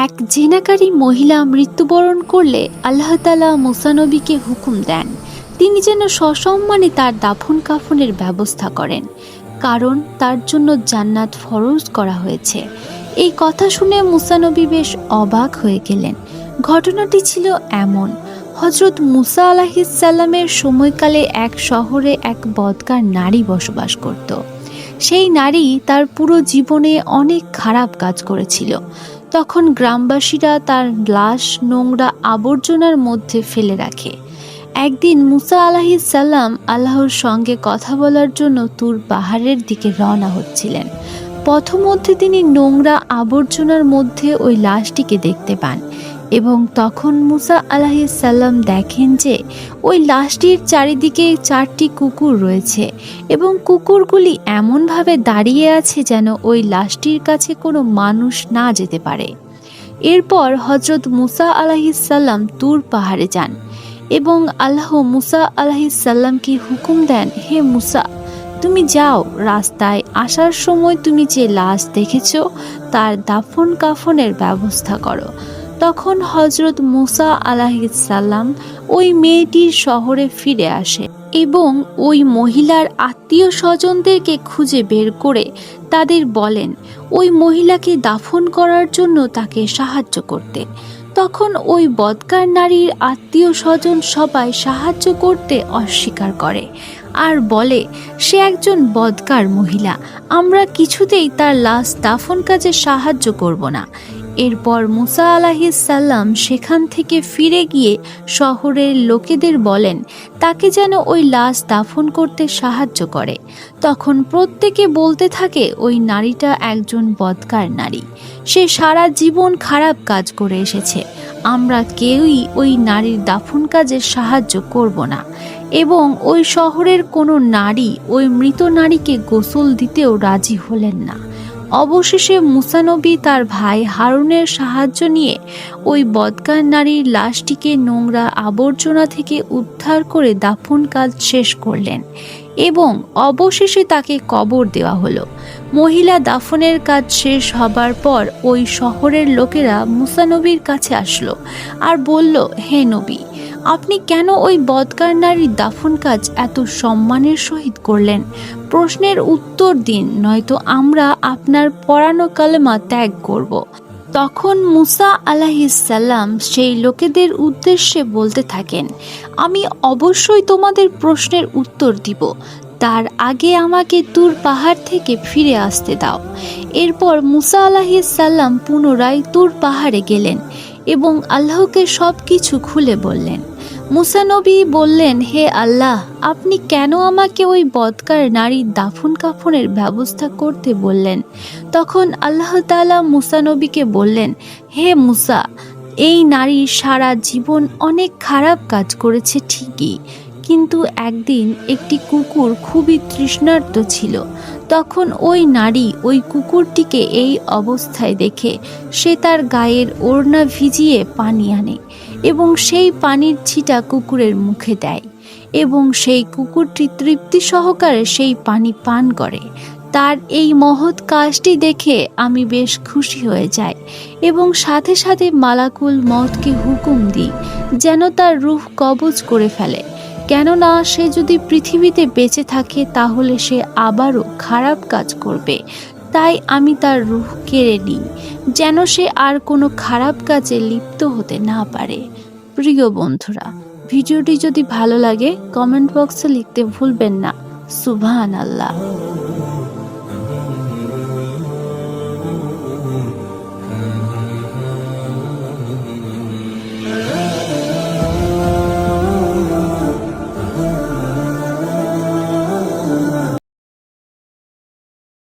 এক জেনাকারী মহিলা মৃত্যুবরণ করলে আল্লাহ তাআলা মুসা নবীকে হুকুম দেন তিনি যেন সসম্মানে তার দাফন কাফনের ব্যবস্থা করেন, কারণ তার জন্য জান্নাত ফরজ করা হয়েছে। এই কথা শুনে মুসা নবী বেশ অবাক হয়ে গেলেন। ঘটনাটি ছিল এমন, হজরত মুসা আলাইহিস সালামের সময়কালে এক শহরে এক বদকার নারী বসবাস করত। সেই নারী তার পুরো জীবনে অনেক খারাপ কাজ করেছিল। তখন গ্রামবাসীরা তার লাশ নোংরা আবর্জনার মধ্যে ফেলে রাখে। একদিন মুসা আলাইহিস সালাম আল্লাহর সঙ্গে কথা বলার জন্য তুর পাহাড়ের দিকে রওনা হচ্ছিলেন। পথমধ্যে তিনি নোংরা আবর্জনার মধ্যে ওই লাশটিকে দেখতে পান এবং তখন মুসা আলাইহিস সালাম দেখেন যে ওই লাশটির চারিদিকে 4টি কুকুর রয়েছে এবং কুকুরগুলি এমনভাবে দাঁড়িয়ে আছে যেন ওই লাশটির কাছে কোনো মানুষ না যেতে পারে। এরপর হজরত মুসা আলাইহিস সালাম তুর পাহাড়ে যান এবং আল্লাহ মুসা আলাইহিস সালামকে হুকুম দেন, হে মুসা, তুমি যাও, রাস্তায় আসার সময় তুমি যে লাশ দেখেছ তার দাফন কাফনের ব্যবস্থা করো। তখন হজরত মুসা আলাইহিস সালাম ওই মেয়েটির শহরে ফিরে আসে এবং ওই মহিলার আত্মীয় স্বজনদেরকে খুঁজে বের করে তাদের বলেন ওই মহিলাকে দাফন করার জন্য তাকে সাহায্য করতে। তখন ওই বদকার নারীর আত্মীয় স্বজন সবাই সাহায্য করতে অস্বীকার করে আর বলে সে একজন বদকার মহিলা, আমরা কিছুতেই তার লাশ দাফন কাজে সাহায্য করব না। এরপর মুসা আলাইহিস সালাম সেখান থেকে ফিরে গিয়ে শহরের লোকেদের বলেন তাকে যেন ওই লাশ দাফন করতে সাহায্য করে। তখন প্রত্যেকে বলতে থাকে ওই নারীটা একজন বদকার নারী, সে সারা জীবন খারাপ কাজ করে এসেছে, আমরা কেউই ওই নারীর দাফন কাজে সাহায্য করব না। এবং ওই শহরের কোনো নারী ওই মৃত নারীকে গোসল দিতেও রাজি হলেন না। অবশেষে মুসা নবী তার ভাই হারুনের সাহায্য নিয়ে ওই বদকার নারীর লাশটিকে নোংরা আবর্জনা থেকে উদ্ধার করে দাফন কাজ শেষ করলেন এবং অবশেষে তাকে কবর দেওয়া হলো। মহিলা দাফনের কাজ শেষ হবার পর ওই শহরের লোকেরা মুসা নবীর কাছে আসলো আর বলল, হে নবী, আপনি কেন ওই বদকার নারীর দাফন কাজ এত সম্মানের সহিত করলেন? প্রশ্নের উত্তর দিন, নয়তো আমরা আপনার পড়ানো কালেমা ত্যাগ করব। তখন মুসা আলাইহিস সালাম সেই লোকেদের উদ্দেশ্যে বলতে থাকেন, আমি অবশ্যই তোমাদের প্রশ্নের উত্তর দিব, তার আগে আমাকে তুর পাহাড় থেকে ফিরে আসতে দাও। এরপর মুসা আলাইহিস সালাম পুনরায় তুর পাহাড়ে গেলেন এবং আল্লাহকে সব কিছু খুলে বললেন। মুসা নবী বললেন, হে আল্লাহ, আপনি কেন আমাকে ওই বদকার নারীর দাফন কাফনের ব্যবস্থা করতে বললেন? তখন আল্লাহ তাআলা মুসা নবীকে বললেন, হে মুসা, এই নারী সারা জীবন অনেক খারাপ কাজ করেছে ঠিকই, কিন্তু একদিন একটি কুকুর খুবই তৃষ্ণার্ত ছিল। তখন ওই নারী ওই কুকুরটিকে এই অবস্থায় দেখে সে তার গায়ের ওড়না ভিজিয়ে পানি আনে এবং সেই পানির ছিটা কুকুরের মুখে দেয় এবং সেই কুকুরটি তৃপ্তি সহকারে সেই পানি পান করে। তার এই মহৎ কাজটি দেখে আমি বেশ খুশি হয়ে যাই এবং সাথে সাথে মালাকুল মউতকে হুকুম দিই যেন তার রূহ কবজ করে ফেলে, কেননা সে যদি পৃথিবীতে বেঁচে থাকে তাহলে সে আবারও খারাপ কাজ করবে। তাই আমি তার রূহ কেড়ে নিই যেন সে আর কোনো খারাপ কাজে লিপ্ত হতে না পারে। প্রিয় বন্ধুরা, ভিডিওটি যদি ভালো লাগে কমেন্ট বক্সে লিখতে ভুলবেন না। সুবহানাল্লাহ।